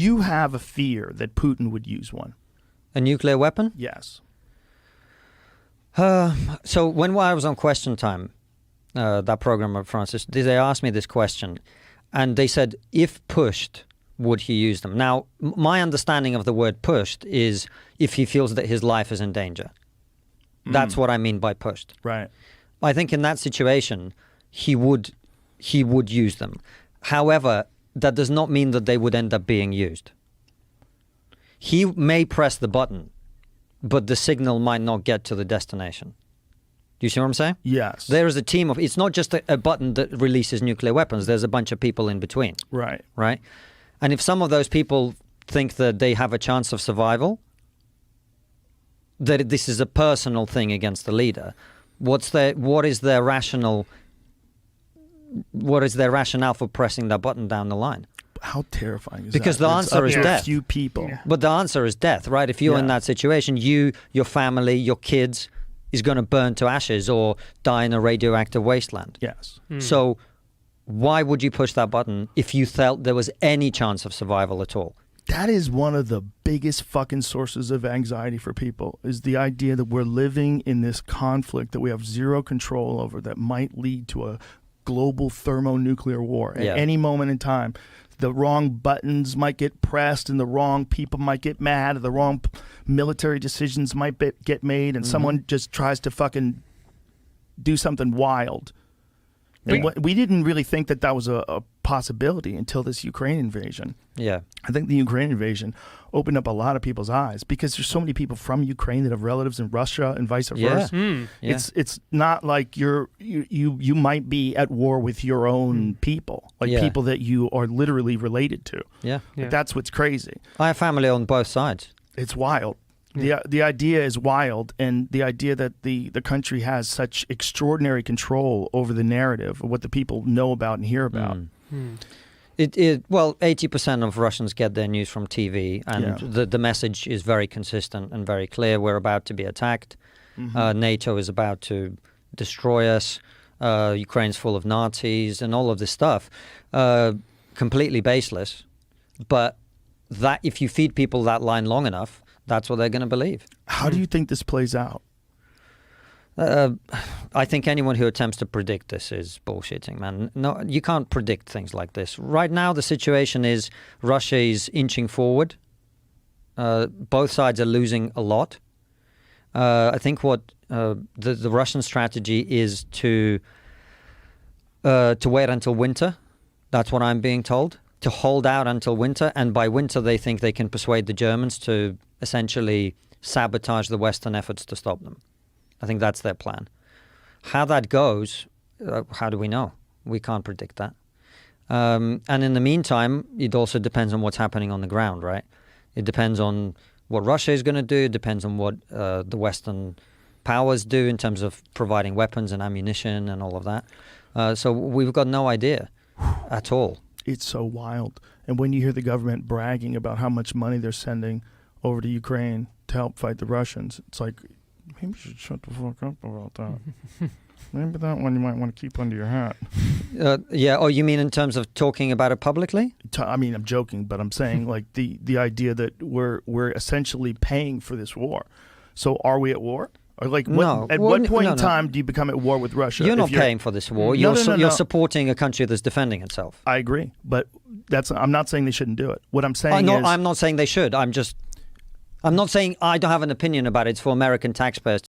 You have a fear that Putin would use one. A nuclear weapon? Yes. So when I was on Question Time, that program of Francis, they asked me this question, and they said, if pushed, would he use them? Now, my understanding of the word pushed is if he feels that his life is in danger. That's what I mean by pushed. Right. I think in that situation, he would use them. However, that does not mean that they would end up being used. He may press the button, but the signal might not get to the destination. Do you see what I'm saying? Yes. There is a team of, it's not just a button that releases nuclear weapons. There's a bunch of people in between. Right. Right? And if some of those people think that they have a chance of survival, that this is a personal thing against the leader, what is their rationale for pressing that button down the line? How terrifying is because that? The answer is death. Few people. Yeah. But the answer is death, right? If you're in that situation, you, your family, your kids is going to burn to ashes or die in a radioactive wasteland. Yes. So why would you push that button if you felt there was any chance of survival at all? That is one of the biggest fucking sources of anxiety for people, is the idea that we're living in this conflict that we have zero control over that might lead to a global thermonuclear war at any moment in time. The wrong buttons might get pressed and the wrong people might get mad, or the wrong military decisions might get made, and someone just tries to fucking do something wild. And we didn't really think that that was a possibility until this Ukraine invasion. Yeah. I think the Ukraine invasion opened up a lot of people's eyes, because there's so many people from Ukraine that have relatives in Russia and vice versa. It's not like you might be at war with your own people, like people that you are literally related to. Like, that's what's crazy. I have family on both sides. It's wild. The idea is wild, and the idea that the country has such extraordinary control over the narrative of what the people know about and hear about. Well, 80% of Russians get their news from TV, and the message is very consistent and very clear. We're about to be attacked. NATO is about to destroy us. Ukraine's full of Nazis and all of this stuff. Completely baseless. But that if you feed people that line long enough, that's what they're going to believe. How do you think this plays out? I think anyone who attempts to predict this is bullshitting, man. No, you can't predict things like this. Right now, the situation is Russia is inching forward. Both sides are losing a lot. I think what the Russian strategy is to wait until winter. That's what I'm being told. To hold out until winter, and by winter they think they can persuade the Germans to essentially sabotage the Western efforts to stop them. I think that's their plan. How that goes, how do we know? We can't predict that. And in the meantime, it also depends on what's happening on the ground, right? It depends on what Russia is going to do. It depends on what the Western powers do in terms of providing weapons and ammunition and all of that. So we've got no idea at all. It's so wild. And when you hear the government bragging about how much money they're sending over to Ukraine to help fight the Russians, it's like, maybe you should shut the fuck up about that. Maybe that one you might want to keep under your hat. Oh, you mean in terms of talking about it publicly? I mean, I'm joking, but I'm saying like the idea that we're essentially paying for this war. So are we at war? Or like what point in time do you become at war with Russia? You're not paying for this war. You're supporting a country that's defending itself. I agree, but I'm not saying they shouldn't do it. What I'm saying is, I'm not saying they should. I'm not saying I don't have an opinion about it. It's for American taxpayers